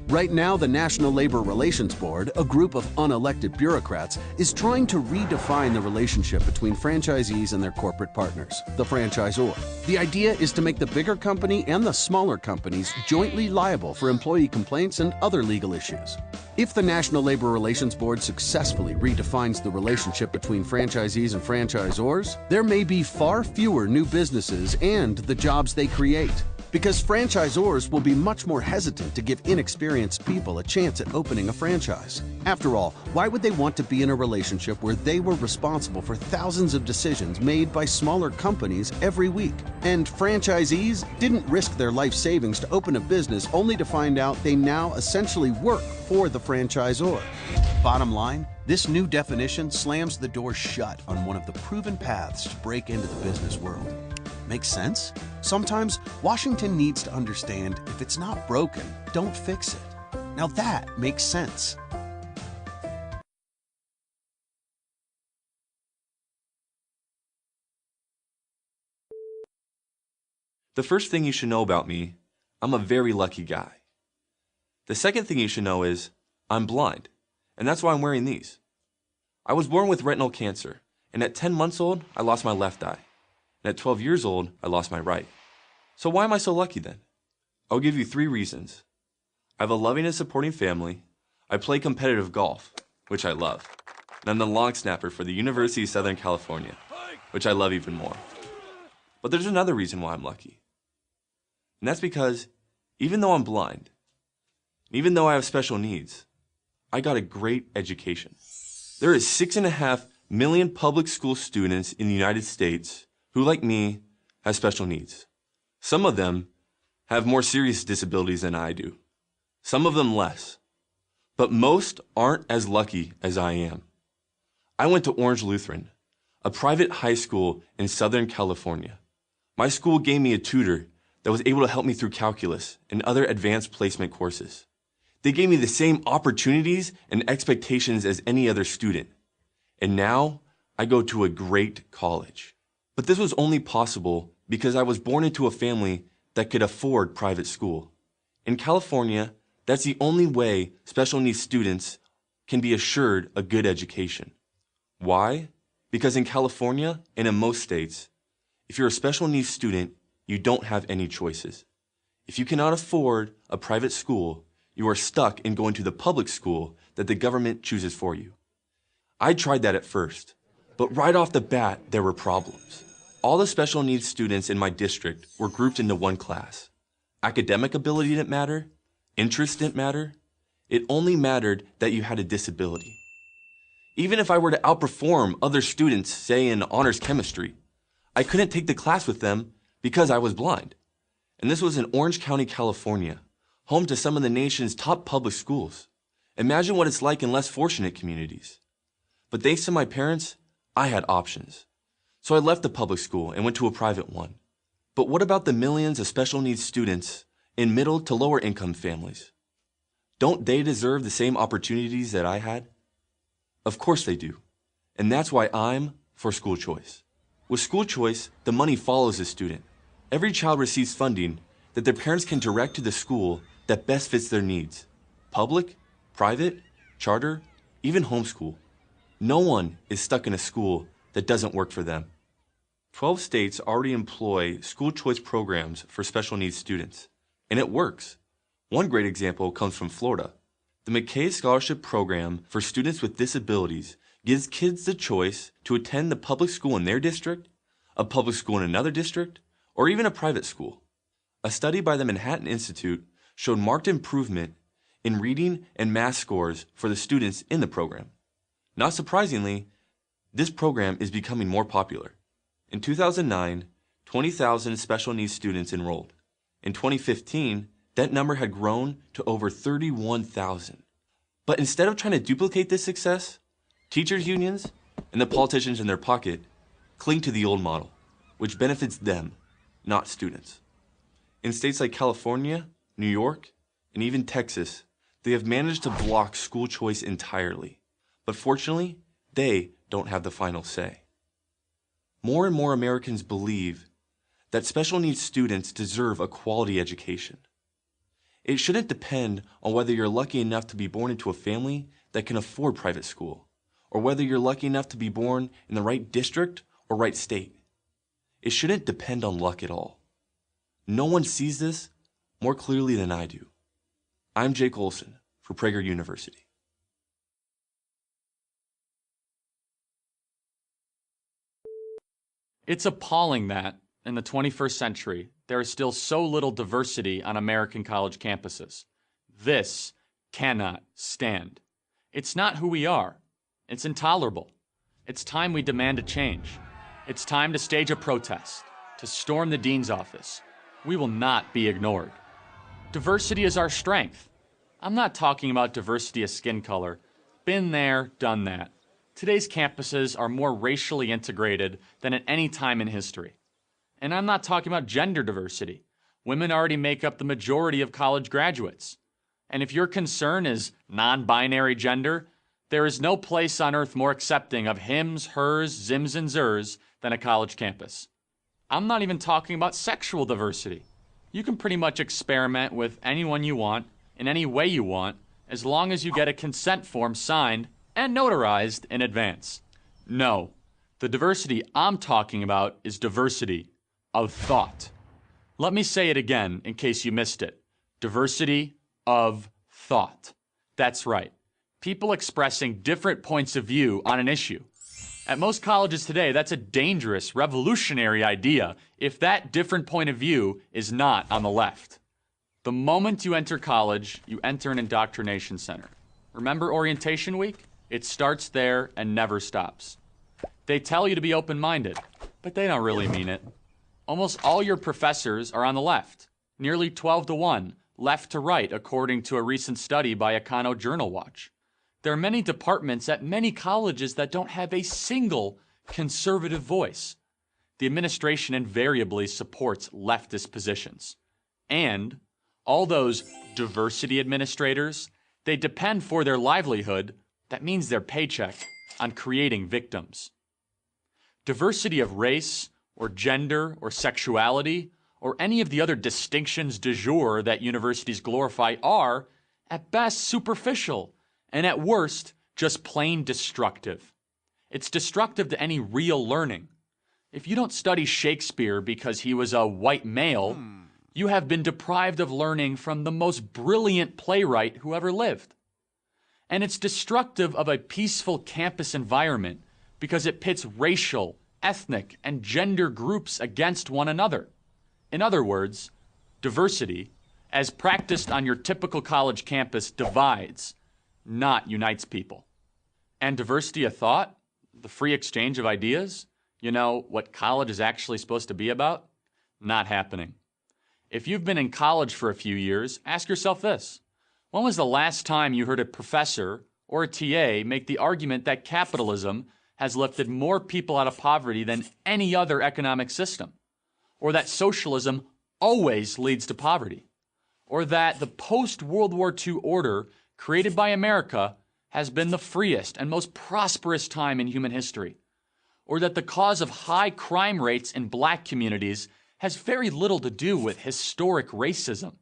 Right now, the National Labor Relations Board, a group of unelected bureaucrats, is trying to redefine the relationship between franchisees and their corporate partners, the franchisor. The idea is to make the bigger company and the smaller companies jointly liable for employee complaints and other legal issues. If the National Labor Relations Board successfully redefines the relationship between franchisees and franchisors, there may be far fewer new businesses and the jobs they create. because franchisors will be much more hesitant to give inexperienced people a chance at opening a franchise. After all, why would they want to be in a relationship where they were responsible for thousands of decisions made by smaller companies every week? And franchisees didn't risk their life savings to open a business only to find out they now essentially work for the franchisor. Bottom line, this new definition slams the door shut on one of the proven paths to break into the business world. Makes sense? Sometimes Washington needs to understand if it's not broken, don't fix it. Now that makes sense. The first thing you should know about me, I'm a very lucky guy. The second thing you should know is I'm blind, and that's why I'm wearing these. I was born with retinal cancer, and at 10 months old, I lost my left eye. And at 12 years old, I lost my right. So why am I so lucky then? I'll give you 3 reasons. I have a loving and supporting family. I play competitive golf, which I love. And I'm the long snapper for the University of Southern California, which I love even more. But there's another reason why I'm lucky. And that's because even though I'm blind, even though I have special needs, I got a great education. There is 6.5 million public school students in the United States who, like me, have special needs. Some of them have more serious disabilities than I do. Some of them less. But most aren't as lucky as I am. I went to Orange Lutheran, a private high school in Southern California. My school gave me a tutor that was able to help me through calculus and other advanced placement courses. They gave me the same opportunities and expectations as any other student. And now I go to a great college. But this was only possible because I was born into a family that could afford private school. In California, that's the only way special needs students can be assured a good education. Why? Because in California and in most states, if you're a special needs student, you don't have any choices. If you cannot afford a private school, you are stuck in going to the public school that the government chooses for you. I tried that at first, but right off the bat, there were problems. All the special needs students in my district were grouped into one class. Academic ability didn't matter. Interest didn't matter. It only mattered that you had a disability. Even if I were to outperform other students, say in honors chemistry, I couldn't take the class with them because I was blind. And this was in Orange County, California, home to some of the nation's top public schools. Imagine what it's like in less fortunate communities. But thanks to my parents, I had options. So I left the public school and went to a private one. But what about the millions of special needs students in middle to lower income families? Don't they deserve the same opportunities that I had? Of course they do. And that's why I'm for school choice. With school choice, the money follows the student. Every child receives funding that their parents can direct to the school that best fits their needs. Public, private, charter, even homeschool. No one is stuck in a school that doesn't work for them. 12 states already employ school choice programs for special needs students, and it works. One great example comes from Florida. The McKay Scholarship Program for students with disabilities gives kids the choice to attend the public school in their district, a public school in another district, or even a private school. A study by the Manhattan Institute showed marked improvement in reading and math scores for the students in the program. Not surprisingly, this program is becoming more popular. In 2009, 20,000 special needs students enrolled. In 2015, that number had grown to over 31,000. But instead of trying to duplicate this success, teachers' unions and the politicians in their pocket cling to the old model, which benefits them, not students. In states like California, New York, and even Texas, they have managed to block school choice entirely. But fortunately, they don't have the final say. More and more Americans believe that special needs students deserve a quality education. It shouldn't depend on whether you're lucky enough to be born into a family that can afford private school, or whether you're lucky enough to be born in the right district or right state. It shouldn't depend on luck at all. No one sees this more clearly than I do. I'm Jake Olson for Prager University. It's appalling that, in the 21st century, there is still so little diversity on American college campuses. This cannot stand. It's not who we are. It's intolerable. It's time we demand a change. It's time to stage a protest, to storm the dean's office. We will not be ignored. Diversity is our strength. I'm not talking about diversity of skin color. Been there, done that. Today's campuses are more racially integrated than at any time in history. And I'm not talking about gender diversity. Women already make up the majority of college graduates. And if your concern is non-binary gender, there is no place on earth more accepting of hims, hers, zims, and zers than a college campus. I'm not even talking about sexual diversity. You can pretty much experiment with anyone you want, in any way you want, as long as you get a consent form signed and notarized in advance. No, the diversity I'm talking about is diversity of thought. Let me say it again in case you missed it. Diversity of thought. That's right. People expressing different points of view on an issue. At most colleges today, that's a dangerous, revolutionary idea if that different point of view is not on the left. The moment you enter college, you enter an indoctrination center. Remember orientation week? It starts there and never stops. They tell you to be open-minded, but they don't really mean it. Almost all your professors are on the left, nearly 12-1, left to right, according to a recent study by Econo Journal Watch. There are many departments at many colleges that don't have a single conservative voice. The administration invariably supports leftist positions. And all those diversity administrators, they depend for their livelihood, that means their paycheck, on creating victims. Diversity of race, or gender, or sexuality, or any of the other distinctions du jour that universities glorify are, at best, superficial, and at worst, just plain destructive. It's destructive to any real learning. If you don't study Shakespeare because he was a white male, you have been deprived of learning from the most brilliant playwright who ever lived. And it's destructive of a peaceful campus environment because it pits racial, ethnic, and gender groups against one another. In other words, diversity, as practiced on your typical college campus, divides, not unites people. And diversity of thought, the free exchange of ideas, you know, what college is actually supposed to be about, not happening. If you've been in college for a few years, ask yourself this. When was the last time you heard a professor or a TA make the argument that capitalism has lifted more people out of poverty than any other economic system? Or that socialism always leads to poverty? Or that the post-World War II order created by America has been the freest and most prosperous time in human history? Or that the cause of high crime rates in black communities has very little to do with historic racism?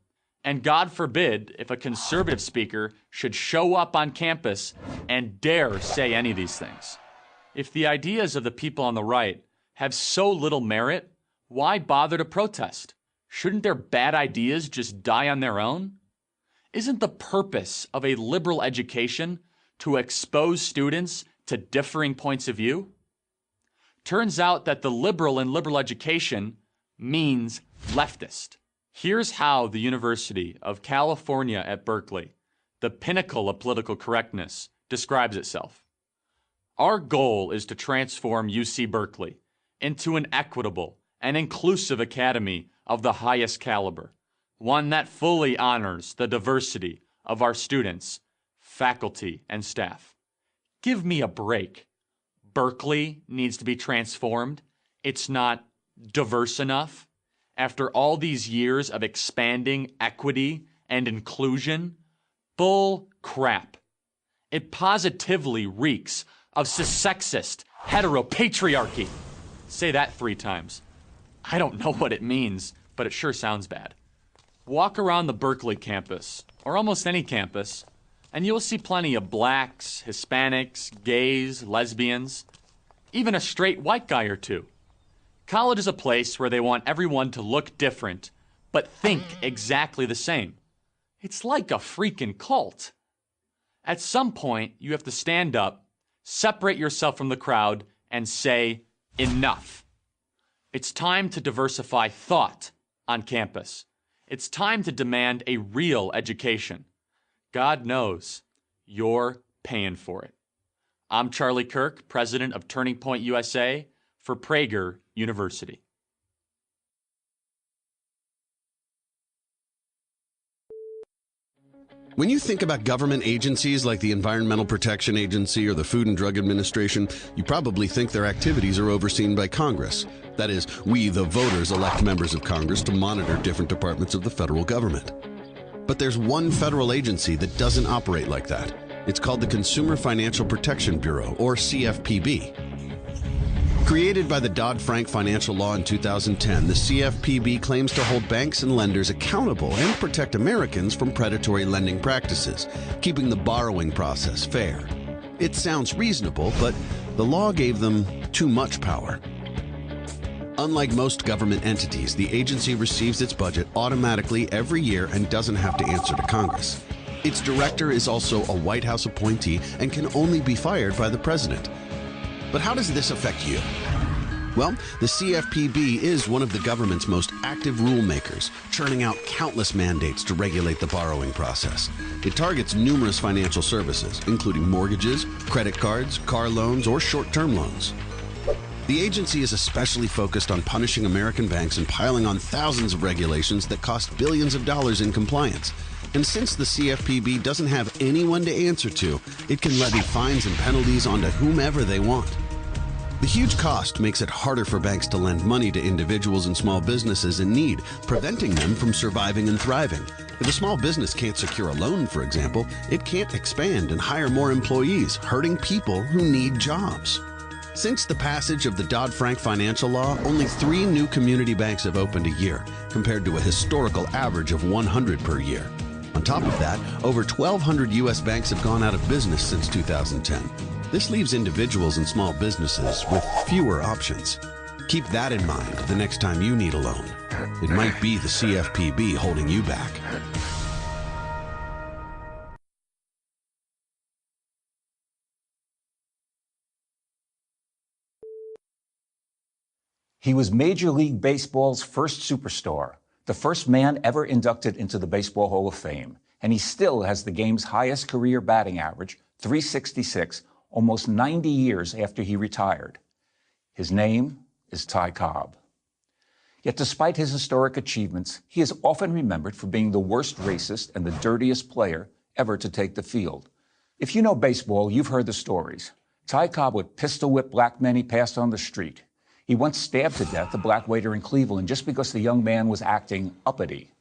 And God forbid if a conservative speaker should show up on campus and dare say any of these things. If the ideas of the people on the right have so little merit, why bother to protest? Shouldn't their bad ideas just die on their own? Isn't the purpose of a liberal education to expose students to differing points of view? Turns out that the liberal in liberal education means leftist. Here's how the University of California at Berkeley, the pinnacle of political correctness, describes itself. Our goal is to transform UC Berkeley into an equitable and inclusive academy of the highest caliber, one that fully honors the diversity of our students, faculty, and staff. Give me a break. Berkeley needs to be transformed. It's not diverse enough. After all these years of expanding equity and inclusion, bull crap. It positively reeks of sexist heteropatriarchy. Say that 3 times. I don't know what it means, but it sure sounds bad. Walk around the Berkeley campus, or almost any campus, and you'll see plenty of blacks, Hispanics, gays, lesbians, even a straight white guy or two. College is a place where they want everyone to look different, but think exactly the same. It's like a freaking cult. At some point, you have to stand up, separate yourself from the crowd, and say, enough. It's time to diversify thought on campus. It's time to demand a real education. God knows you're paying for it. I'm Charlie Kirk, president of Turning Point USA for Prager University. When you think about government agencies like the Environmental Protection Agency or the Food and Drug Administration, you probably think their activities are overseen by Congress. That is, we, the voters, elect members of Congress to monitor different departments of the federal government. But there's one federal agency that doesn't operate like that. It's called the Consumer Financial Protection Bureau, or CFPB. Created by the Dodd-Frank financial law in 2010, the CFPB claims to hold banks and lenders accountable and protect Americans from predatory lending practices, keeping the borrowing process fair. It sounds reasonable, but the law gave them too much power. Unlike most government entities, the agency receives its budget automatically every year and doesn't have to answer to Congress. Its director is also a White House appointee and can only be fired by the president. But how does this affect you? Well, the CFPB is one of the government's most active rulemakers, churning out countless mandates to regulate the borrowing process. It targets numerous financial services, including mortgages, credit cards, car loans, or short-term loans. The agency is especially focused on punishing American banks and piling on thousands of regulations that cost billions of dollars in compliance. And since the CFPB doesn't have anyone to answer to, it can levy fines and penalties onto whomever they want. The huge cost makes it harder for banks to lend money to individuals and small businesses in need, preventing them from surviving and thriving. If a small business can't secure a loan, for example, it can't expand and hire more employees, hurting people who need jobs. Since the passage of the Dodd-Frank financial law, only 3 new community banks have opened a year, compared to a historical average of 100 per year. On top of that, over 1,200 U.S. banks have gone out of business since 2010. This leaves individuals and small businesses with fewer options. Keep that in mind the next time you need a loan. It might be the CFPB holding you back. He was Major League Baseball's first superstar, the first man ever inducted into the Baseball Hall of Fame, and he still has the game's highest career batting average, .366, almost 90 years after he retired. His name is Ty Cobb. Yet despite his historic achievements, he is often remembered for being the worst racist and the dirtiest player ever to take the field. If you know baseball, you've heard the stories. Ty Cobb would pistol whip black men he passed on the street. He once stabbed to death a black waiter in Cleveland just because the young man was acting uppity.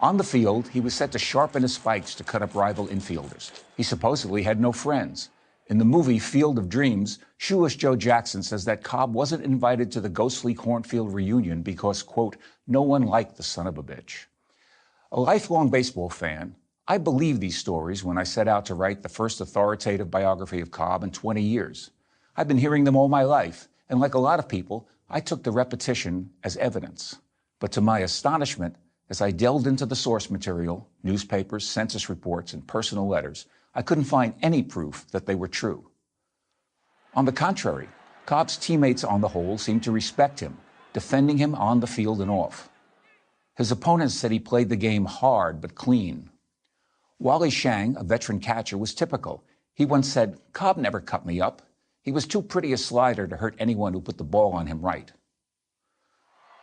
On the field, he was set to sharpen his spikes to cut up rival infielders. He supposedly had no friends. In the movie Field of Dreams, Shoeless Joe Jackson says that Cobb wasn't invited to the ghostly cornfield reunion because, quote, no one liked the son of a bitch. A lifelong baseball fan, I believed these stories when I set out to write the first authoritative biography of Cobb in 20 years. I've been hearing them all my life, and like a lot of people, I took the repetition as evidence. But to my astonishment, as I delved into the source material, newspapers, census reports, and personal letters, I couldn't find any proof that they were true. On the contrary, Cobb's teammates on the whole seemed to respect him, defending him on the field and off. His opponents said he played the game hard but clean. Wally Shang, a veteran catcher, was typical. He once said, "Cobb never cut me up. He was too pretty a slider to hurt anyone who put the ball on him right."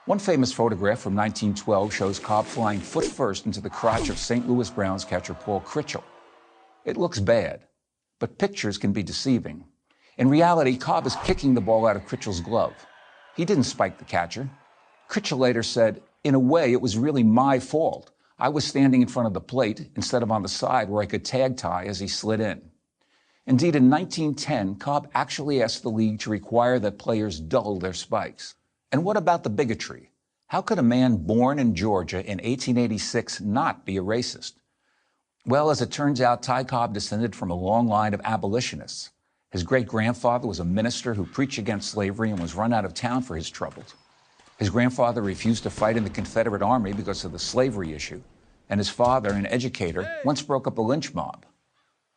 One famous photograph from 1912 shows Cobb flying foot first into the crotch of St. Louis Browns catcher Paul Critchell. It looks bad, but pictures can be deceiving. In reality, Cobb is kicking the ball out of Critchell's glove. He didn't spike the catcher. Critchell later said, "In a way, it was really my fault. I was standing in front of the plate instead of on the side where I could tag Ty as he slid in." Indeed, in 1910, Cobb actually asked the league to require that players dull their spikes. And what about the bigotry? How could a man born in Georgia in 1886 not be a racist? Well, as it turns out, Ty Cobb descended from a long line of abolitionists. His great-grandfather was a minister who preached against slavery and was run out of town for his troubles. His grandfather refused to fight in the Confederate Army because of the slavery issue. And his father, an educator, once broke up a lynch mob.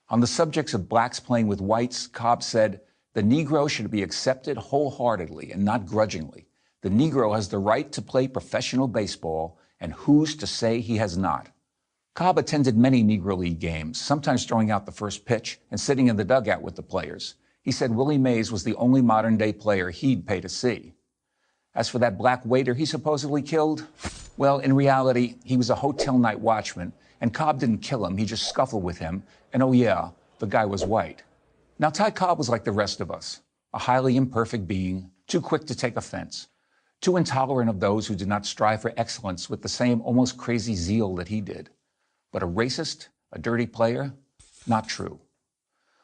On the subjects of blacks playing with whites, Cobb said, "The Negro should be accepted wholeheartedly and not grudgingly. The Negro has the right to play professional baseball, and who's to say he has not? Cobb attended many Negro League games, sometimes throwing out the first pitch and sitting in the dugout with the players. He said Willie Mays was the only modern-day player he'd pay to see. As for that black waiter he supposedly killed, well, in reality, he was a hotel night watchman, and Cobb didn't kill him, he just scuffled with him, and oh yeah, the guy was white. Now, Ty Cobb was like the rest of us, a highly imperfect being, too quick to take offense, too intolerant of those who did not strive for excellence with the same almost crazy zeal that he did. But a racist, a dirty player? Not true.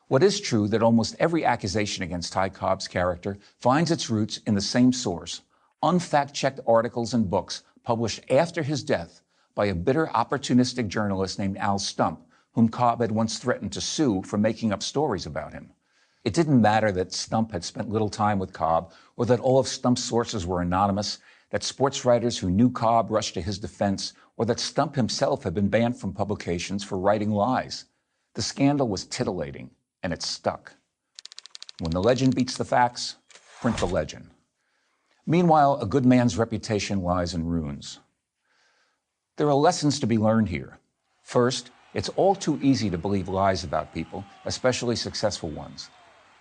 What is true that almost every accusation against Ty Cobb's character finds its roots in the same source, unfact-checked articles and books published after his death by a bitter, opportunistic journalist named Al Stump, whom Cobb had once threatened to sue for making up stories about him. It didn't matter that Stump had spent little time with Cobb, or that all of Stump's sources were anonymous, that sports writers who knew Cobb rushed to his defense, or that Stump himself had been banned from publications for writing lies. The scandal was titillating, and it stuck. When the legend beats the facts, print the legend. Meanwhile, a good man's reputation lies in ruins. There are lessons to be learned here. First, it's all too easy to believe lies about people, especially successful ones.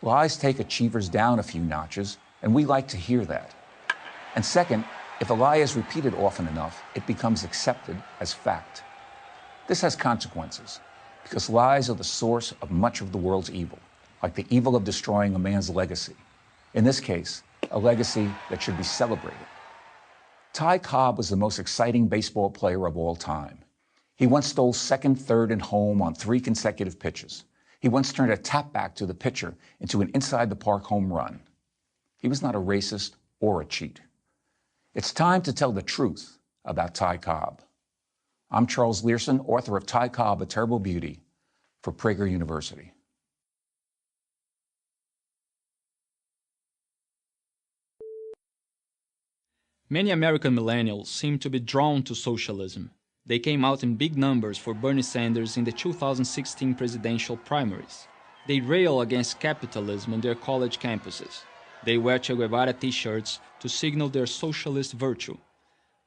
Lies take achievers down a few notches, and we like to hear that. And second, if a lie is repeated often enough, it becomes accepted as fact. This has consequences, because lies are the source of much of the world's evil, like the evil of destroying a man's legacy. In this case, a legacy that should be celebrated. Ty Cobb was the most exciting baseball player of all time. He once stole second, third, and home on 3 consecutive pitches. He once turned a tap back to the pitcher into an inside-the-park home run. He was not a racist or a cheat. It's time to tell the truth about Ty Cobb. I'm Charles Learson, author of Ty Cobb, A Terrible Beauty, for Prager University. Many American millennials seem to be drawn to socialism. They came out in big numbers for Bernie Sanders in the 2016 presidential primaries. They rail against capitalism on their college campuses. They wear Che Guevara t-shirts to signal their socialist virtue.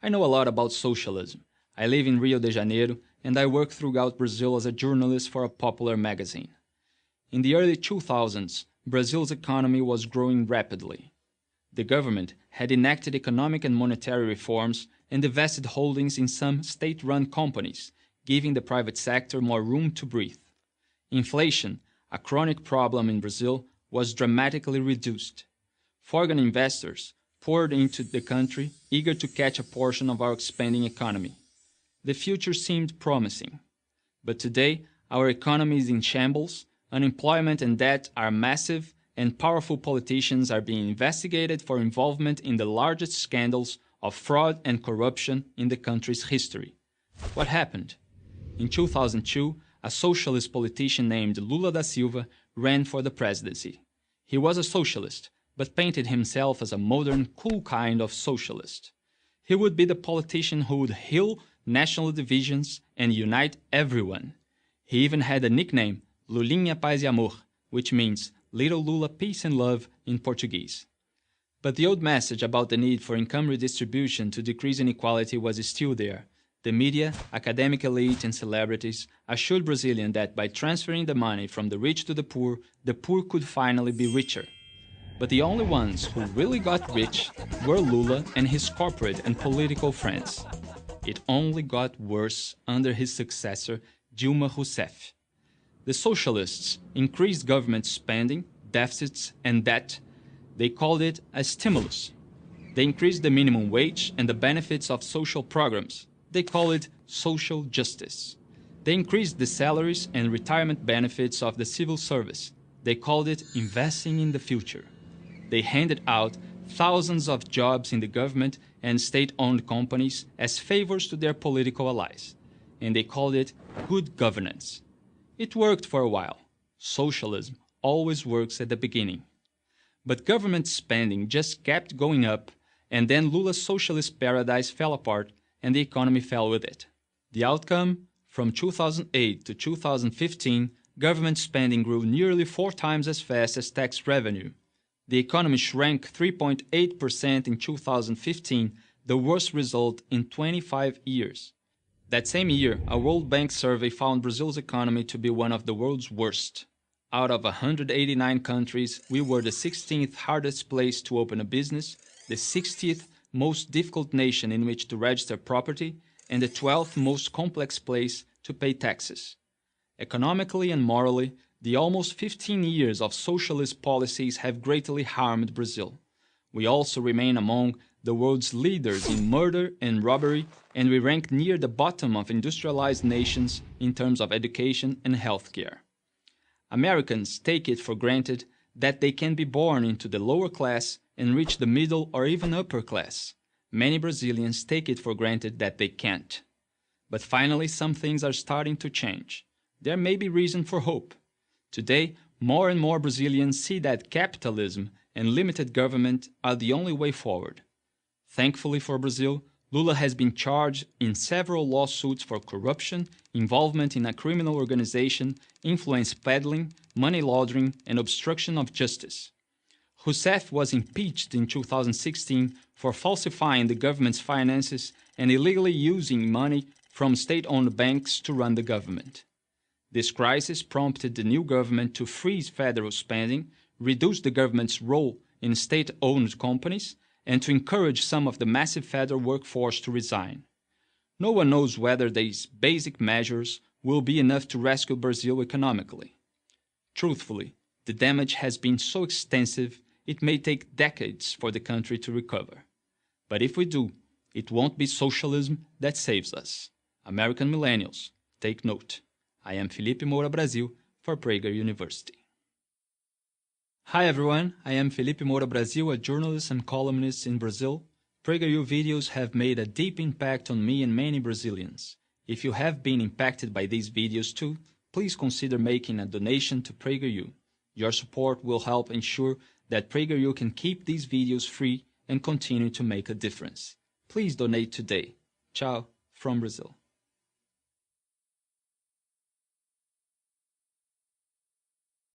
I know a lot about socialism. I live in Rio de Janeiro, and I work throughout Brazil as a journalist for a popular magazine. In the early 2000s, Brazil's economy was growing rapidly. The government had enacted economic and monetary reforms and divested holdings in some state-run companies, giving the private sector more room to breathe. Inflation, a chronic problem in Brazil, was dramatically reduced. Foreign investors poured into the country, eager to catch a portion of our expanding economy. The future seemed promising. But today, our economy is in shambles, unemployment and debt are massive, and powerful politicians are being investigated for involvement in the largest scandals of fraud and corruption in the country's history. What happened? In 2002, a socialist politician named Lula da Silva ran for the presidency. He was a socialist, but painted himself as a modern, cool kind of socialist. He would be the politician who would heal national divisions and unite everyone. He even had a nickname, Lulinha Paz e Amor, which means Little Lula Peace and Love in Portuguese. But the old message about the need for income redistribution to decrease inequality was still there. The media, academic elite, and celebrities assured Brazilians that by transferring the money from the rich to the poor could finally be richer. But the only ones who really got rich were Lula and his corporate and political friends. It only got worse under his successor, Dilma Rousseff. The socialists increased government spending, deficits, and debt. They called it a stimulus. They increased the minimum wage and the benefits of social programs. They call it social justice. They increased the salaries and retirement benefits of the civil service. They called it investing in the future. They handed out thousands of jobs in the government and state-owned companies as favors to their political allies. And they called it good governance. It worked for a while. Socialism always works at the beginning. But government spending just kept going up, and then Lula's socialist paradise fell apart and the economy fell with it. The outcome? From 2008 to 2015, government spending grew nearly 4 times as fast as tax revenue. The economy shrank 3.8% in 2015, the worst result in 25 years. That same year, a World Bank survey found Brazil's economy to be one of the world's worst. Out of 189 countries, we were the 16th hardest place to open a business, the 60th most difficult nation in which to register property, and the 12th most complex place to pay taxes. Economically and morally, the almost 15 years of socialist policies have greatly harmed Brazil. We also remain among the world's leaders in murder and robbery, and we rank near the bottom of industrialized nations in terms of education and healthcare. Americans take it for granted that they can be born into the lower class and reach the middle or even upper class. Many Brazilians take it for granted that they can't. But finally, some things are starting to change. There may be reason for hope. Today, more and more Brazilians see that capitalism and limited government are the only way forward. Thankfully for Brazil, Lula has been charged in several lawsuits for corruption, involvement in a criminal organization, influence peddling, money laundering, and obstruction of justice. Rousseff was impeached in 2016 for falsifying the government's finances and illegally using money from state-owned banks to run the government. This crisis prompted the new government to freeze federal spending, reduce the government's role in state-owned companies, and to encourage some of the massive federal workforce to resign. No one knows whether these basic measures will be enough to rescue Brazil economically. Truthfully, the damage has been so extensive it may take decades for the country to recover. But if we do, it won't be socialism that saves us. American millennials, take note. I am Felipe Moura Brasil for Prager University. Hi everyone, I am Felipe Moura Brasil, a journalist and columnist in Brazil. PragerU videos have made a deep impact on me and many Brazilians. If you have been impacted by these videos too, please consider making a donation to PragerU. Your support will help ensure that PragerU can keep these videos free and continue to make a difference. Please donate today. Ciao from Brazil.